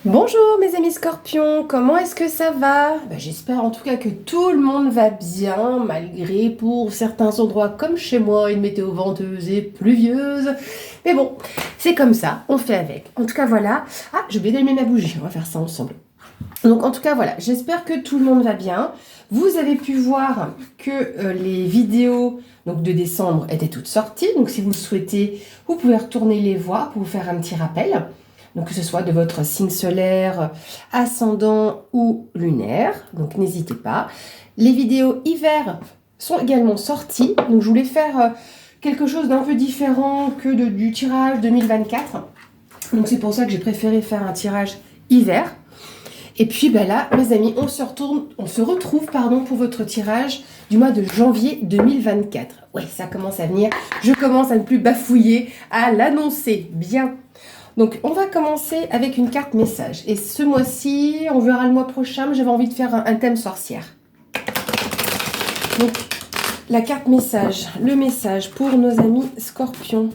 Bonjour mes amis scorpions, comment est-ce que ça va? J'espère en tout cas que tout le monde va bien, malgré pour certains endroits comme chez moi une météo venteuse et pluvieuse. Mais bon, c'est comme ça, on fait avec. En tout cas voilà. Ah, j'ai oublié d'allumer ma bougie, on va faire ça ensemble. Donc en tout cas voilà, j'espère que tout le monde va bien. Vous avez pu voir que les vidéos de décembre étaient toutes sorties. Donc si vous le souhaitez, vous pouvez retourner les voir pour vous faire un petit rappel. Donc que ce soit de votre signe solaire, ascendant ou lunaire. Donc n'hésitez pas. Les vidéos hiver sont également sorties. Donc je voulais faire quelque chose d'un peu différent que du tirage 2024. Donc c'est pour ça que j'ai préféré faire un tirage hiver. Et puis là, mes amis, on se retrouve pour votre tirage du mois de janvier 2024. Ouais, ça commence à venir. Je commence à ne plus bafouiller, à l'annoncer. Bien. Donc, on va commencer avec une carte message. Et ce mois-ci, on verra le mois prochain, mais j'avais envie de faire un thème sorcière. Donc, la carte message, le message pour nos amis scorpions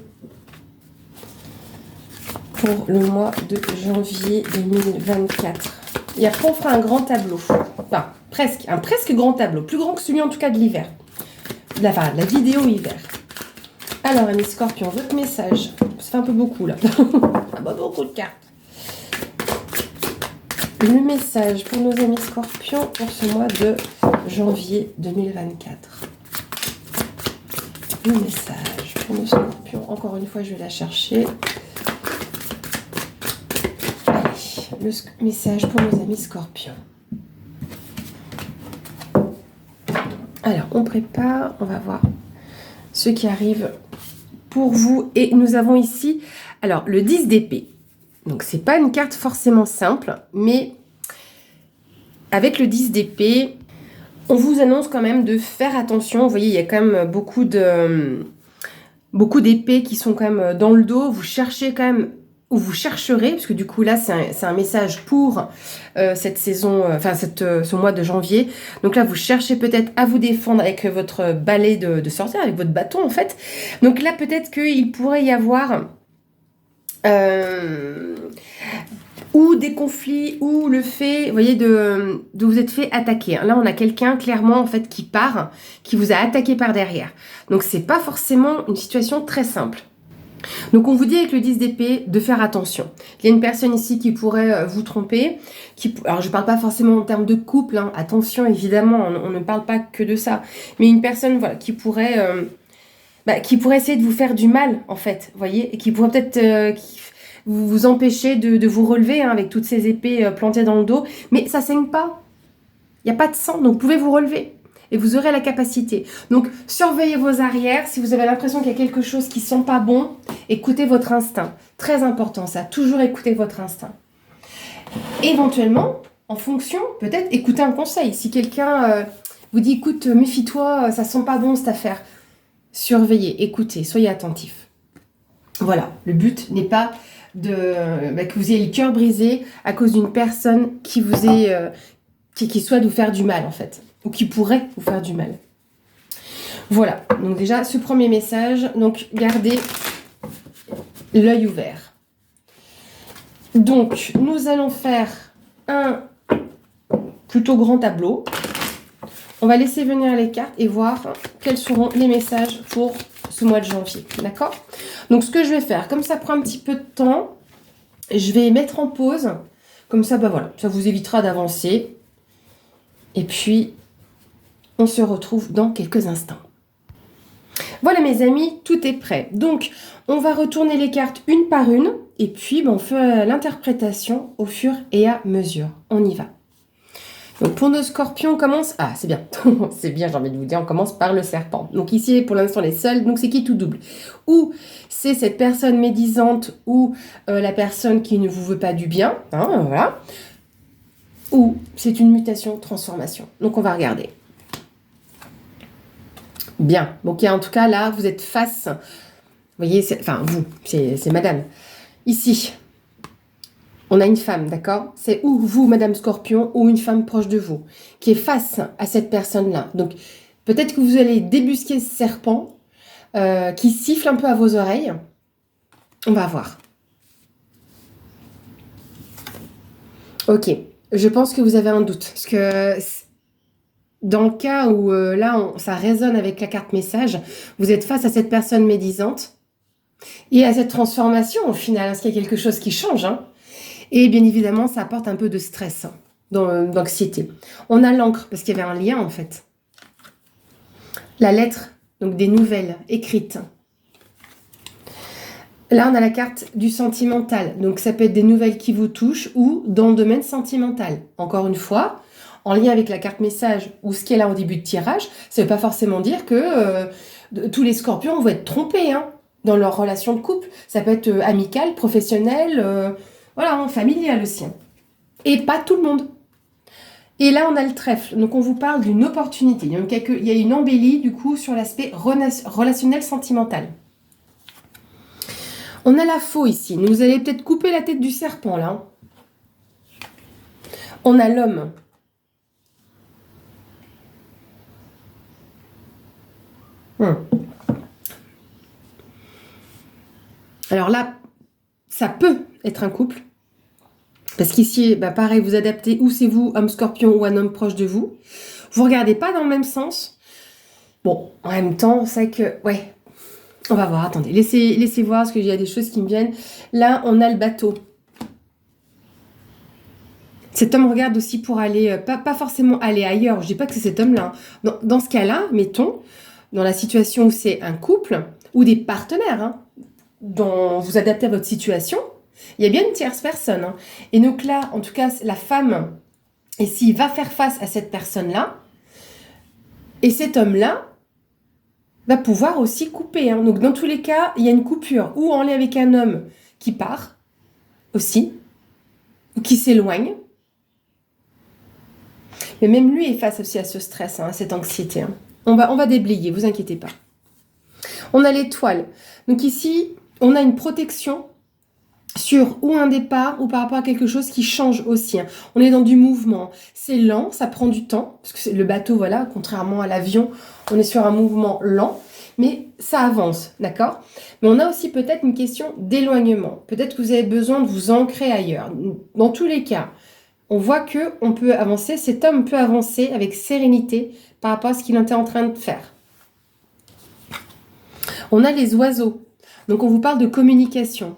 pour le mois de janvier 2024. Et après, on fera un grand tableau. Enfin, presque grand tableau. Plus grand que celui en tout cas de l'hiver. La vidéo hiver. Alors, amis scorpions, votre message. Ça fait un peu beaucoup là. Beaucoup de cartes. Le message pour nos amis scorpions pour ce mois de janvier 2024. Le message pour nos scorpions. Encore une fois, je vais la chercher. Allez, le message pour nos amis scorpions. Alors, on prépare. On va voir ce qui arrive pour vous. Et nous avons ici, alors, le 10 d'épée. Donc, c'est pas une carte forcément simple, mais avec le 10 d'épée, on vous annonce quand même de faire attention. Vous voyez, il y a quand même beaucoup d'épées qui sont quand même dans le dos. Vous cherchez quand même, ou vous chercherez, parce que du coup là, c'est un message pour cette saison, ce mois de janvier. Donc là, vous cherchez peut-être à vous défendre avec votre balai de sorcière, avec votre bâton en fait. Donc là, peut-être qu'il pourrait y avoir ou des conflits, ou le fait, vous voyez, de vous être fait attaquer. Là, on a quelqu'un, clairement, en fait, qui part, qui vous a attaqué par derrière. Donc, c'est pas forcément une situation très simple. Donc, on vous dit avec le 10 d'épée de faire attention. Il y a une personne ici qui pourrait vous tromper. Alors, je parle pas forcément en termes de couple, hein. Attention, évidemment, on ne parle pas que de ça. Mais une personne, voilà, qui pourrait essayer de vous faire du mal, en fait, vous voyez, et qui pourrait peut-être vous empêcher de vous relever avec toutes ces épées plantées dans le dos. Mais ça saigne pas. Il n'y a pas de sang, donc vous pouvez vous relever. Et vous aurez la capacité. Donc, surveillez vos arrières. Si vous avez l'impression qu'il y a quelque chose qui ne sent pas bon, écoutez votre instinct. Très important, ça. Toujours écouter votre instinct. Éventuellement, en fonction, peut-être écouter un conseil. Si quelqu'un vous dit, écoute, méfie-toi, ça sent pas bon cette affaire. Surveillez, écoutez, soyez attentifs. Voilà, le but n'est pas que vous ayez le cœur brisé à cause d'une personne qui vous est qui souhaite vous faire du mal en fait, ou qui pourrait vous faire du mal. Voilà, donc déjà ce premier message, donc gardez l'œil ouvert. Donc nous allons faire un plutôt grand tableau. On va laisser venir les cartes et voir quels seront les messages pour ce mois de janvier, d'accord? Donc ce que je vais faire, comme ça prend un petit peu de temps, je vais mettre en pause, comme ça, voilà, ça vous évitera d'avancer. Et puis, on se retrouve dans quelques instants. Voilà mes amis, tout est prêt. Donc, on va retourner les cartes une par une, et puis on fait l'interprétation au fur et à mesure. On y va. Donc pour nos scorpions, on commence... Ah, c'est bien. C'est bien, j'ai envie de vous dire, on commence par le serpent. Donc ici, pour l'instant, les seuls. Donc c'est qui tout double? Ou c'est cette personne médisante ou la personne qui ne vous veut pas du bien. Hein, voilà. Ou c'est une mutation, transformation. Donc on va regarder. Bien. Donc en tout cas, là, vous êtes face... Vous voyez, c'est madame. Ici, on a une femme, d'accord? C'est ou vous, Madame Scorpion, ou une femme proche de vous, qui est face à cette personne-là. Donc, peut-être que vous allez débusquer ce serpent qui siffle un peu à vos oreilles. On va voir. Ok, je pense que vous avez un doute. Parce que dans le cas où ça résonne avec la carte message, vous êtes face à cette personne médisante et à cette transformation au final, hein, parce qu'il y a quelque chose qui change. Hein. Et bien évidemment, ça apporte un peu de stress, hein, d'anxiété. On a l'encre, parce qu'il y avait un lien en fait. La lettre, donc des nouvelles écrites. Là, on a la carte du sentimental. Donc, ça peut être des nouvelles qui vous touchent ou dans le domaine sentimental. Encore une fois, en lien avec la carte message ou ce qu'elle a au début de tirage, ça ne veut pas forcément dire que tous les scorpions vont être trompés hein, dans leur relation de couple. Ça peut être amical, professionnel, voilà, hein, familial aussi. Hein. Et pas tout le monde. Et là, on a le trèfle. Donc, on vous parle d'une opportunité. Donc, il y a une embellie, du coup, sur l'aspect relationnel sentimental. On a la faux ici. Vous allez peut-être couper la tête du serpent, là. On a l'homme. Alors là, ça peut être un couple. Parce qu'ici, pareil, vous adaptez ou c'est vous, homme scorpion, ou un homme proche de vous. Vous ne regardez pas dans le même sens. Bon, en même temps, c'est que... Ouais, on va voir, attendez. Laissez voir, parce qu'il y a des choses qui me viennent. Là, on a le bateau. Cet homme regarde aussi pour aller, pas forcément aller ailleurs. Je ne dis pas que c'est cet homme-là. Dans ce cas-là, mettons, dans la situation où c'est un couple ou des partenaires, hein, dont vous adaptez à votre situation, il y a bien une tierce personne. Hein. Et donc là, en tout cas, la femme, et s'il va faire face à cette personne-là, et cet homme-là va pouvoir aussi couper. Hein. Donc dans tous les cas, il y a une coupure, ou en lien avec un homme qui part aussi, ou qui s'éloigne. Mais même lui est face aussi à ce stress, hein, à cette anxiété. Hein. On va déblayer, vous inquiétez pas. On a l'étoile. Donc ici, on a une protection sur ou un départ ou par rapport à quelque chose qui change aussi. Hein. On est dans du mouvement. C'est lent, ça prend du temps. Parce que le bateau, voilà, contrairement à l'avion, on est sur un mouvement lent. Mais ça avance, d'accord? Mais on a aussi peut-être une question d'éloignement. Peut-être que vous avez besoin de vous ancrer ailleurs. Dans tous les cas, on voit qu'on peut avancer, cet homme peut avancer avec sérénité par rapport à ce qu'il était en train de faire. On a les oiseaux. Donc, on vous parle de communication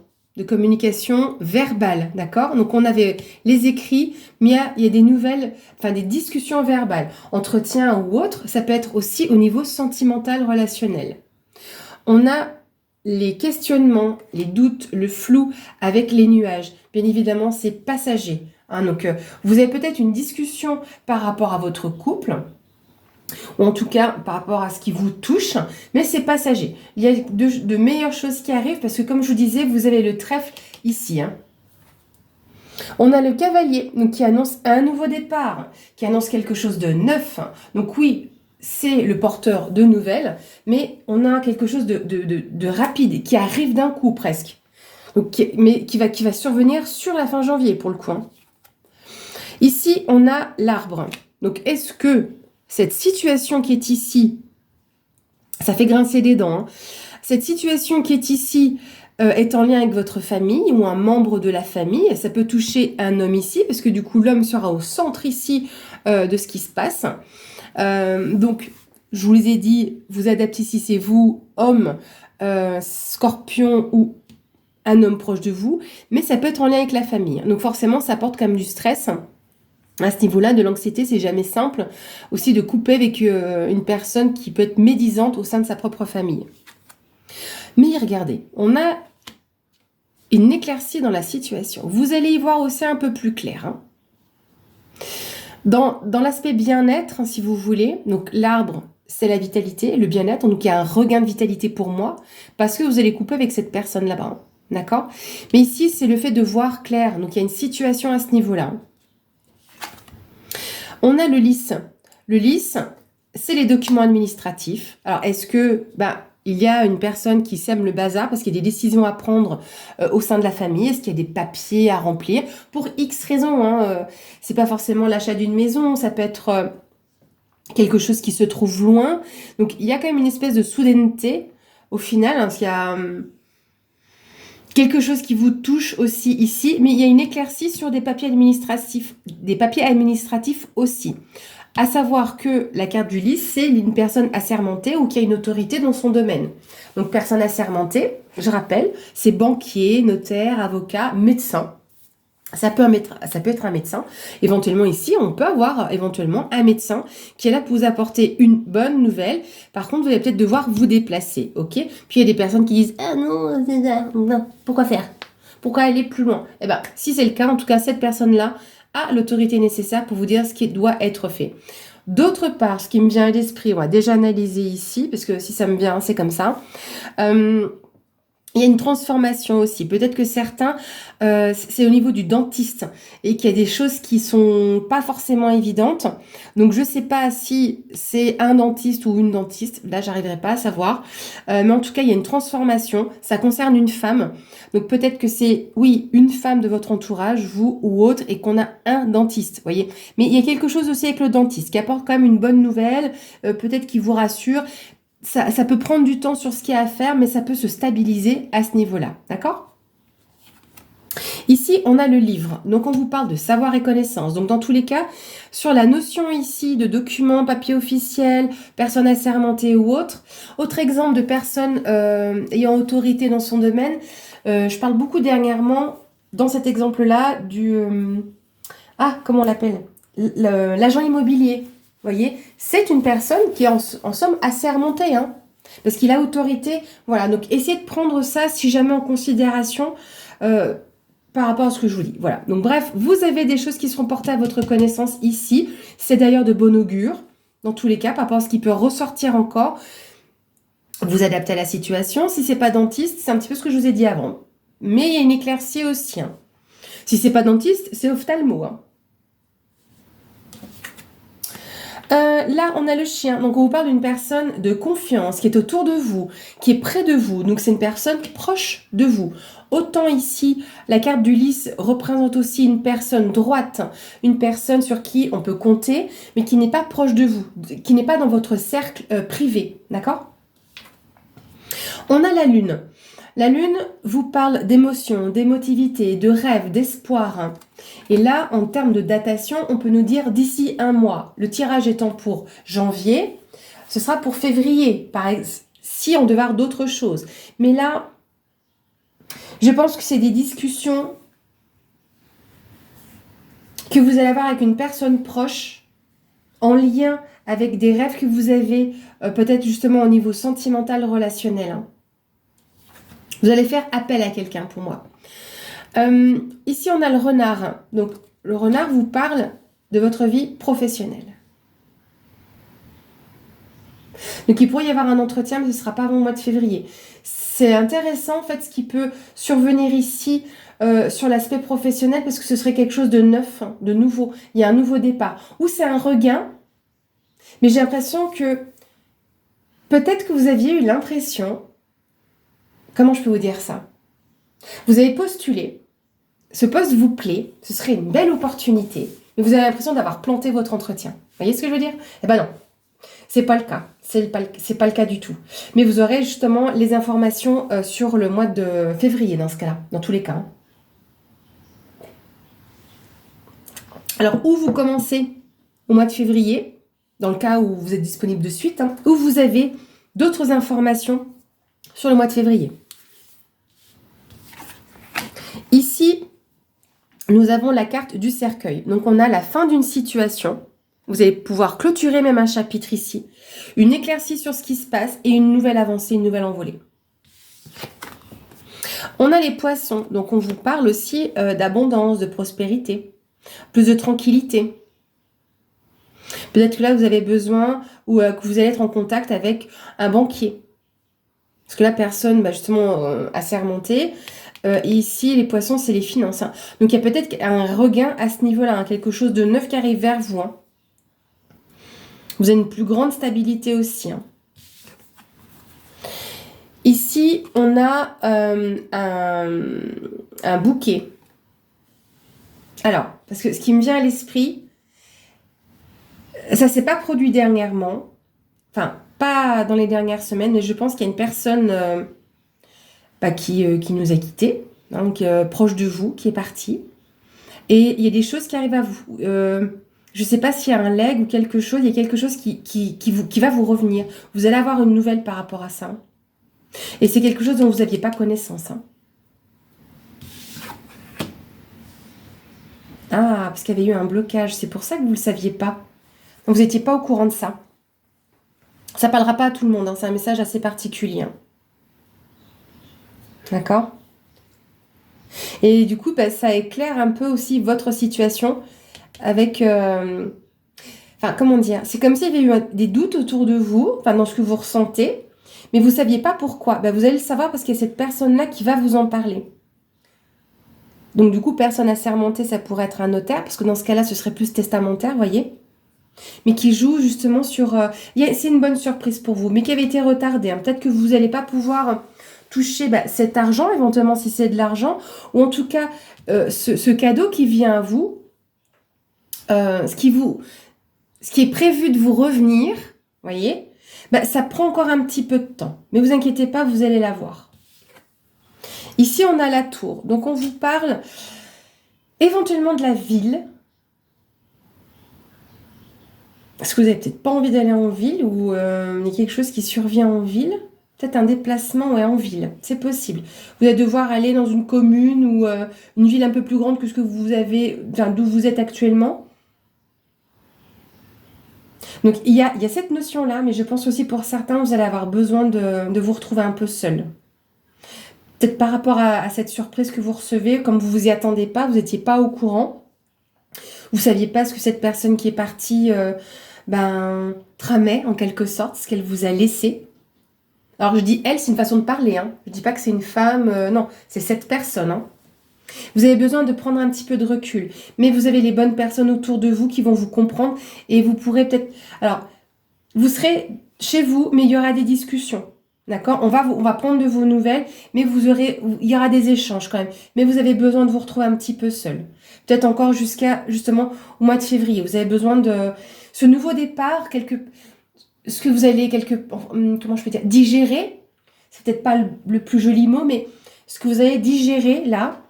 verbale, d'accord? Donc, on avait les écrits, mais il y a des nouvelles, enfin des discussions verbales, entretien ou autre. Ça peut être aussi au niveau sentimental, relationnel. On a les questionnements, les doutes, le flou avec les nuages. Bien évidemment, c'est passager. Hein, donc, vous avez peut-être une discussion par rapport à votre couple, ou en tout cas par rapport à ce qui vous touche, mais c'est passager. Il y a de meilleures choses qui arrivent parce que, comme je vous disais, vous avez le trèfle ici. Hein. On a le cavalier donc, qui annonce un nouveau départ, qui annonce quelque chose de neuf. Donc oui, c'est le porteur de nouvelles, mais on a quelque chose de rapide qui arrive d'un coup presque. Donc, mais qui va survenir sur la fin janvier pour le coup. Hein. Ici, on a l'arbre. Donc, est-ce que cette situation qui est ici, ça fait grincer des dents, hein, cette situation qui est ici est en lien avec votre famille ou un membre de la famille? Ça peut toucher un homme ici, parce que du coup, l'homme sera au centre ici de ce qui se passe. Donc, je vous ai dit, vous adaptez si c'est vous, homme, scorpion ou un homme proche de vous, mais ça peut être en lien avec la famille. Donc forcément, ça apporte quand même du stress. À ce niveau-là, de l'anxiété, c'est jamais simple. Aussi de couper avec une personne qui peut être médisante au sein de sa propre famille. Mais regardez, on a une éclaircie dans la situation. Vous allez y voir aussi un peu plus clair. Hein. Dans l'aspect bien-être, si vous voulez, donc l'arbre, c'est la vitalité, le bien-être. Donc il y a un regain de vitalité pour moi parce que vous allez couper avec cette personne là-bas. D'accord? Mais ici, c'est le fait de voir clair. Donc, il y a une situation à ce niveau-là. On a le lys. Le lys, c'est les documents administratifs. Alors, est-ce que il y a une personne qui sème le bazar parce qu'il y a des décisions à prendre au sein de la famille? Est-ce qu'il y a des papiers à remplir? Pour X raisons. Hein, c'est pas forcément l'achat d'une maison. Ça peut être quelque chose qui se trouve loin. Donc, il y a quand même une espèce de soudaineté au final. Hein, parce qu'il y a... Quelque chose qui vous touche aussi ici, mais il y a une éclaircie sur des papiers administratifs aussi. À savoir que la carte du lys, c'est une personne assermentée ou qui a une autorité dans son domaine. Donc, personne assermentée, je rappelle, c'est banquier, notaire, avocat, médecin. Ça peut être un médecin. Éventuellement ici, on peut avoir éventuellement un médecin qui est là pour vous apporter une bonne nouvelle. Par contre, vous allez peut-être devoir vous déplacer, ok? Puis il y a des personnes qui disent ah non, non, pourquoi faire? Pourquoi aller plus loin? Eh ben, si c'est le cas, en tout cas, cette personne-là a l'autorité nécessaire pour vous dire ce qui doit être fait. D'autre part, ce qui me vient à l'esprit, on va déjà analyser ici, parce que si ça me vient, c'est comme ça. Il y a une transformation aussi. Peut-être que certains, c'est au niveau du dentiste et qu'il y a des choses qui sont pas forcément évidentes. Donc, je sais pas si c'est un dentiste ou une dentiste. Là, j'arriverai pas à savoir. Mais en tout cas, il y a une transformation. Ça concerne une femme. Donc, peut-être que c'est, oui, une femme de votre entourage, vous ou autre, et qu'on a un dentiste, voyez. Mais il y a quelque chose aussi avec le dentiste qui apporte quand même une bonne nouvelle, peut-être qui vous rassure. Ça peut prendre du temps sur ce qu'il y a à faire, mais ça peut se stabiliser à ce niveau-là. D'accord? Ici, on a le livre. Donc, on vous parle de savoir et connaissance. Donc, dans tous les cas, sur la notion ici de documents, papier officiel, personne assermentée ou autre, autre exemple de personne ayant autorité dans son domaine, je parle beaucoup dernièrement, dans cet exemple-là, comment on l'appelle? L'agent immobilier. Vous voyez, c'est une personne qui est en somme assermentée, hein, parce qu'il a autorité. Voilà, donc essayez de prendre ça, si jamais en considération, par rapport à ce que je vous dis. Voilà, donc bref, vous avez des choses qui seront portées à votre connaissance ici. C'est d'ailleurs de bon augure, dans tous les cas, par rapport à ce qui peut ressortir encore. Vous adaptez à la situation. Si c'est pas dentiste, c'est un petit peu ce que je vous ai dit avant. Mais il y a une éclaircie aussi, hein. Si c'est pas dentiste, c'est ophtalmo, hein. Là, on a le chien. Donc, on vous parle d'une personne de confiance qui est autour de vous, qui est près de vous. Donc, c'est une personne proche de vous. Autant ici, la carte du lys représente aussi une personne droite, une personne sur qui on peut compter, mais qui n'est pas proche de vous, qui n'est pas dans votre cercle privé. D'accord? On a la lune. La lune vous parle d'émotions, d'émotivité, de rêves, d'espoir. Et là, en termes de datation, on peut nous dire d'ici un mois. Le tirage étant pour janvier, ce sera pour février, par exemple, si on devait avoir d'autres choses. Mais là, je pense que c'est des discussions que vous allez avoir avec une personne proche, en lien avec des rêves que vous avez, peut-être justement au niveau sentimental, relationnel, hein. Vous allez faire appel à quelqu'un pour moi. Ici, on a le renard. Donc, le renard vous parle de votre vie professionnelle. Donc, il pourrait y avoir un entretien, mais ce ne sera pas avant le mois de février. C'est intéressant, en fait, ce qui peut survenir ici sur l'aspect professionnel, parce que ce serait quelque chose de neuf, hein, de nouveau. Il y a un nouveau départ. Ou c'est un regain, mais j'ai l'impression que peut-être que vous aviez eu l'impression... Comment je peux vous dire ça? Vous avez postulé, ce poste vous plaît, ce serait une belle opportunité, mais vous avez l'impression d'avoir planté votre entretien. Vous voyez ce que je veux dire? Eh ben non, c'est pas le cas. C'est pas le cas du tout. Mais vous aurez justement les informations sur le mois de février dans ce cas-là, dans tous les cas, hein. Alors, où vous commencez au mois de février, dans le cas où vous êtes disponible de suite, hein, où vous avez d'autres informations sur le mois de février. Ici, nous avons la carte du cercueil. Donc, on a la fin d'une situation. Vous allez pouvoir clôturer même un chapitre ici. Une éclaircie sur ce qui se passe et une nouvelle avancée, une nouvelle envolée. On a les poissons. Donc, on vous parle aussi d'abondance, de prospérité, plus de tranquillité. Peut-être que là, vous avez besoin ou que vous allez être en contact avec un banquier. Parce que la personne, justement, assermentée. Et ici, les poissons, c'est les finances, hein. Donc, il y a peut-être un regain à ce niveau-là, hein, quelque chose de neuf qui arrive vers vous, hein. Vous avez une plus grande stabilité aussi, hein. Ici, on a un bouquet. Alors, parce que ce qui me vient à l'esprit, ça ne s'est pas produit dernièrement, enfin, pas dans les dernières semaines, mais je pense qu'il y a une personne qui nous a quittés, donc proche de vous, qui est parti. Et il y a des choses qui arrivent à vous. Je ne sais pas s'il y a un leg ou quelque chose, il y a quelque chose qui va vous revenir. Vous allez avoir une nouvelle par rapport à ça. Et c'est quelque chose dont vous n'aviez pas connaissance. Hein. Ah, parce qu'il y avait eu un blocage. C'est pour ça que vous ne le saviez pas. Donc vous n'étiez pas au courant de ça. Ça ne parlera pas à tout le monde. Hein. C'est un message assez particulier. Hein. D'accord ? Et du coup, ça éclaire un peu aussi votre situation avec... Enfin, comment dire ? C'est comme s'il y avait eu des doutes autour de vous, enfin, dans ce que vous ressentez, mais vous ne saviez pas pourquoi. Vous allez le savoir parce qu'il y a cette personne-là qui va vous en parler. Donc, du coup, personne assermenté, ça pourrait être un notaire, parce que dans ce cas-là, ce serait plus testamentaire, vous voyez ? Mais qui joue justement sur... c'est une bonne surprise pour vous, mais qui avait été retardée. Hein. Peut-être que vous n'allez pas pouvoir toucher cet argent, éventuellement si c'est de l'argent, ou en tout cas, ce cadeau qui vient à vous, ce qui est prévu de vous revenir, voyez, ça prend encore un petit peu de temps. Mais vous inquiétez pas, vous allez l'avoir. Ici, on a la tour. Donc, on vous parle éventuellement de la ville. Est-ce que vous n'avez peut-être pas envie d'aller en ville ou il y a quelque chose qui survient en ville ? Peut-être un déplacement en ville, c'est possible. Vous allez devoir aller dans une commune ou une ville un peu plus grande que ce que vous avez, d'où vous êtes actuellement. Donc il y a cette notion-là, mais je pense aussi pour certains, vous allez avoir besoin de vous retrouver un peu seul. Peut-être par rapport à cette surprise que vous recevez, comme vous vous y attendez pas, vous n'étiez pas au courant. Vous saviez pas ce que cette personne qui est partie tramait en quelque sorte, ce qu'elle vous a laissé. Alors je dis elle, c'est une façon de parler. Hein. Je dis pas que c'est une femme, non, c'est cette personne. Hein. Vous avez besoin de prendre un petit peu de recul, mais vous avez les bonnes personnes autour de vous qui vont vous comprendre et vous pourrez peut-être... Alors, vous serez chez vous, mais il y aura des discussions. D'accord ? On va prendre de vos nouvelles, mais il y aura des échanges quand même. Mais vous avez besoin de vous retrouver un petit peu seul. Peut-être encore jusqu'à, justement, au mois de février. Vous avez besoin de ce nouveau départ, ce que vous allez comment je peux dire, digérer. C'est peut-être pas le plus joli mot, mais ce que vous allez digérer là,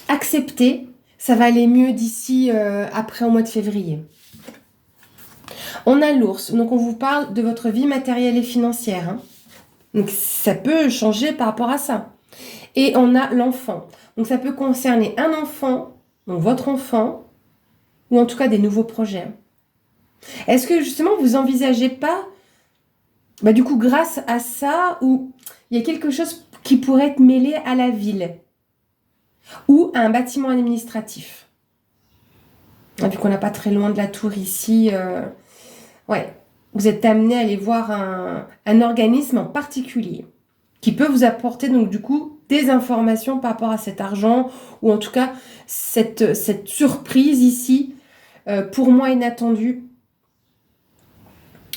accepter, ça va aller mieux d'ici après au mois de février. On a l'ours, donc on vous parle de votre vie matérielle et financière. Hein. Donc ça peut changer par rapport à ça. Et on a l'enfant. Donc ça peut concerner un enfant, donc votre enfant, ou en tout cas des nouveaux projets. Est-ce que justement vous envisagez pas, du coup grâce à ça, où il y a quelque chose qui pourrait être mêlé à la ville ou à un bâtiment administratif. Vu qu'on n'a pas très loin de la tour ici, vous êtes amené à aller voir un organisme en particulier qui peut vous apporter donc du coup des informations par rapport à cet argent ou en tout cas cette surprise ici pour moi inattendue.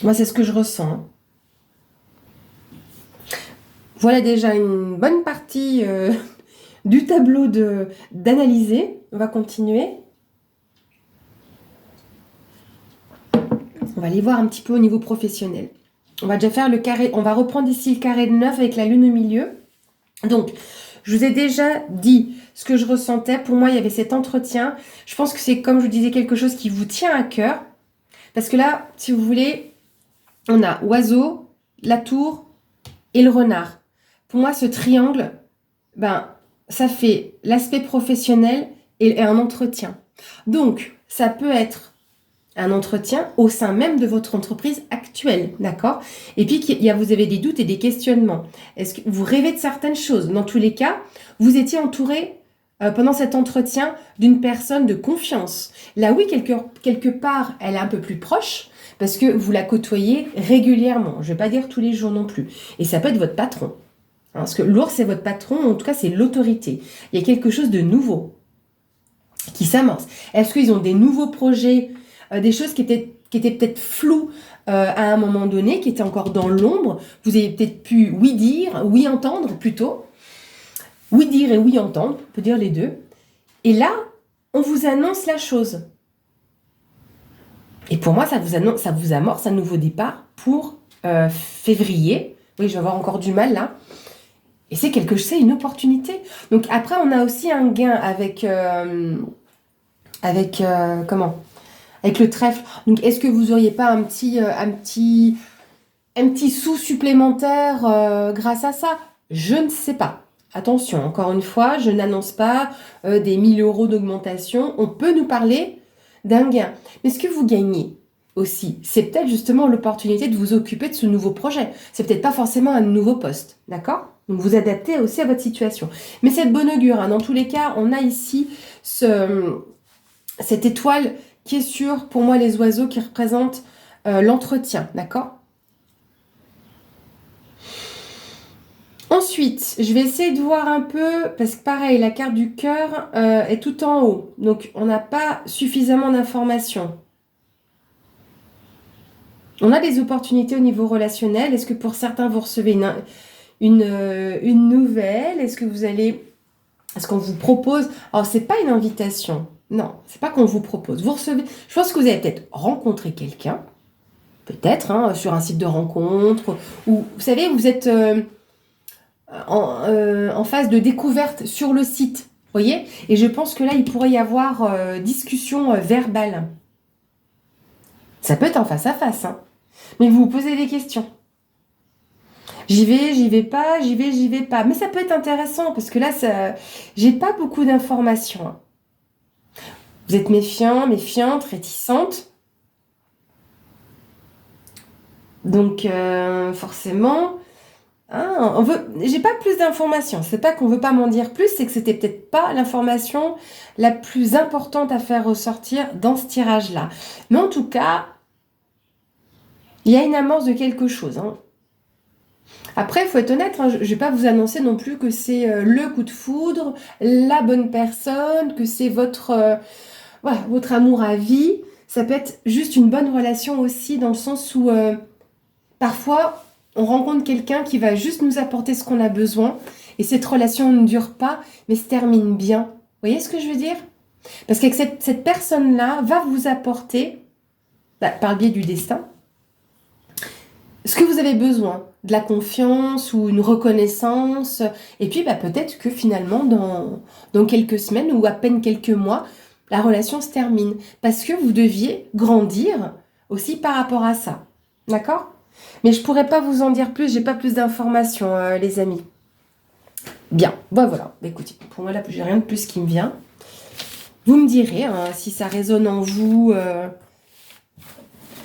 Moi c'est ce que je ressens. Hein. Voilà déjà une bonne partie du tableau d'analyser. On va continuer. On va aller voir un petit peu au niveau professionnel. On va déjà faire le carré. On va reprendre ici le carré de 9 avec la lune au milieu. Donc, je vous ai déjà dit ce que je ressentais. Pour moi, il y avait cet entretien. Je pense que c'est, comme je vous disais, quelque chose qui vous tient à cœur. Parce que là, si vous voulez, on a oiseau, la tour et le renard. Pour moi, ce triangle, ça fait l'aspect professionnel et un entretien. Donc, ça peut être un entretien au sein même de votre entreprise actuelle, d'accord ? Et puis, vous avez des doutes et des questionnements. Est-ce que vous rêvez de certaines choses ? Dans tous les cas, vous étiez entouré pendant cet entretien d'une personne de confiance. Là, oui, quelque part, elle est un peu plus proche parce que vous la côtoyez régulièrement. Je ne vais pas dire tous les jours non plus. Et ça peut être votre patron. Hein, parce que l'ours, c'est votre patron, en tout cas, c'est l'autorité. Il y a quelque chose de nouveau qui s'amorce. Est-ce qu'ils ont des nouveaux projets ? Des choses qui étaient peut-être floues à un moment donné, qui étaient encore dans l'ombre. Vous avez peut-être pu oui dire, oui entendre plutôt. Oui dire et oui entendre, on peut dire les deux. Et là, on vous annonce la chose. Et pour moi, ça vous amorce un nouveau départ pour février. Oui, je vais avoir encore du mal là. Et c'est une opportunité. Donc après, on a aussi un gain comment? Avec le trèfle. Donc est-ce que vous auriez pas un petit sou supplémentaire grâce à ça? Je ne sais pas. Attention, encore une fois, je n'annonce pas des 1 000 € d'augmentation. On peut nous parler d'un gain. Mais ce que vous gagnez aussi, c'est peut-être justement l'opportunité de vous occuper de ce nouveau projet. C'est peut-être pas forcément un nouveau poste, d'accord? Donc vous adaptez aussi à votre situation. Mais c'est de bonne augure, hein. Dans tous les cas, on a ici cette étoile qui est sur, pour moi, les oiseaux qui représentent l'entretien, d'accord? Ensuite, je vais essayer de voir un peu, parce que pareil, la carte du cœur est tout en haut. Donc, on n'a pas suffisamment d'informations. On a des opportunités au niveau relationnel. Est-ce que pour certains, vous recevez une nouvelle? Est-ce que vous allez... Est-ce qu'on vous propose... Alors, c'est pas une invitation. Non, c'est pas qu'on vous propose. Vous recevez... Je pense que vous avez peut-être rencontré quelqu'un, peut-être, hein, sur un site de rencontre, ou, vous savez, vous êtes... en phase de découverte sur le site, voyez? Et je pense que là, il pourrait y avoir discussion verbale. Ça peut être en face à face, hein. Mais vous vous posez des questions. J'y vais pas, j'y vais pas. Mais ça peut être intéressant parce que là, j'ai pas beaucoup d'informations, hein. Vous êtes méfiant, méfiante, réticente. Donc, forcément... Ah, j'ai pas plus d'informations. C'est pas qu'on veut pas m'en dire plus, c'est que c'était peut-être pas l'information la plus importante à faire ressortir dans ce tirage-là. Mais en tout cas, il y a une amorce de quelque chose, hein. Après, il faut être honnête, hein, je vais pas vous annoncer non plus que c'est le coup de foudre, la bonne personne, que c'est voilà, votre amour à vie. Ça peut être juste une bonne relation aussi, dans le sens où parfois, on rencontre quelqu'un qui va juste nous apporter ce qu'on a besoin et cette relation ne dure pas, mais se termine bien. Vous voyez ce que je veux dire? Parce que cette personne-là va vous apporter, par le biais du destin, ce que vous avez besoin, de la confiance ou une reconnaissance. Et puis peut-être que finalement, dans quelques semaines ou à peine quelques mois, la relation se termine. Parce que vous deviez grandir aussi par rapport à ça. D'accord? Mais je pourrais pas vous en dire plus, j'ai pas plus d'informations, les amis. Bien, voilà. Écoutez, pour moi là, j'ai rien de plus qui me vient. Vous me direz hein, si ça résonne en vous.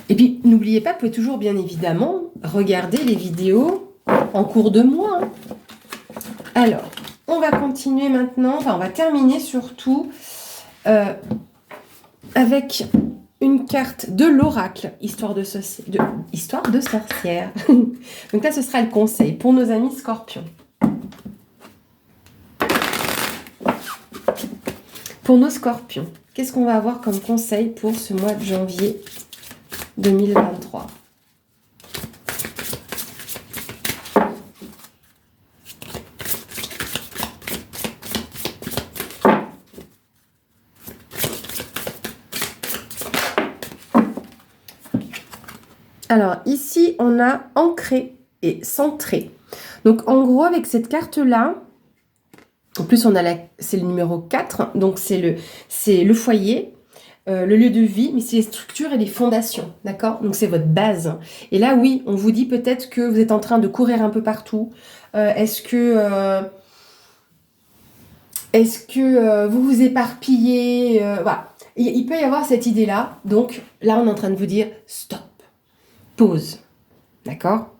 Et puis, n'oubliez pas, vous pouvez toujours bien évidemment regarder les vidéos en cours de mois, hein. Alors, on va continuer maintenant, on va terminer surtout avec une carte de l'oracle, histoire de sorcière. Donc là, ce sera le conseil pour nos amis scorpions. Pour nos scorpions, qu'est-ce qu'on va avoir comme conseil pour ce mois de janvier 2023? Alors ici, on a ancré et centré. Donc en gros, avec cette carte-là, en plus c'est le numéro 4, donc c'est le foyer, le lieu de vie, mais c'est les structures et les fondations, d'accord? Donc c'est votre base. Et là, oui, on vous dit peut-être que vous êtes en train de courir un peu partout. Est-ce que vous vous éparpillez? Voilà. Il peut y avoir cette idée-là. Donc là, on est en train de vous dire stop. Pause, d'accord?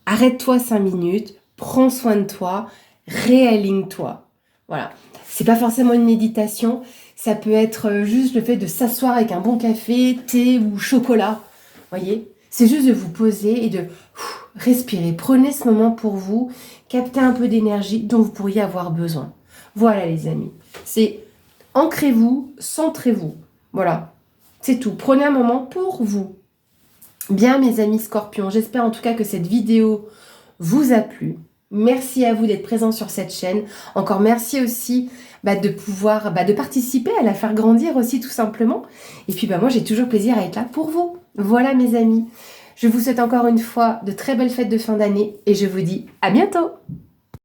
Arrête-toi 5 minutes, prends soin de toi, réaligne-toi. Voilà. C'est pas forcément une méditation, ça peut être juste le fait de s'asseoir avec un bon café, thé ou chocolat. Voyez? C'est juste de vous poser et de respirer. Prenez ce moment pour vous, captez un peu d'énergie dont vous pourriez avoir besoin. Voilà les amis. C'est ancrez-vous, centrez-vous. Voilà. C'est tout. Prenez un moment pour vous. Bien mes amis scorpions, j'espère en tout cas que cette vidéo vous a plu. Merci à vous d'être présents sur cette chaîne. Encore merci aussi de pouvoir de participer à la faire grandir aussi tout simplement. Et puis moi j'ai toujours plaisir à être là pour vous. Voilà mes amis. Je vous souhaite encore une fois de très belles fêtes de fin d'année et je vous dis à bientôt.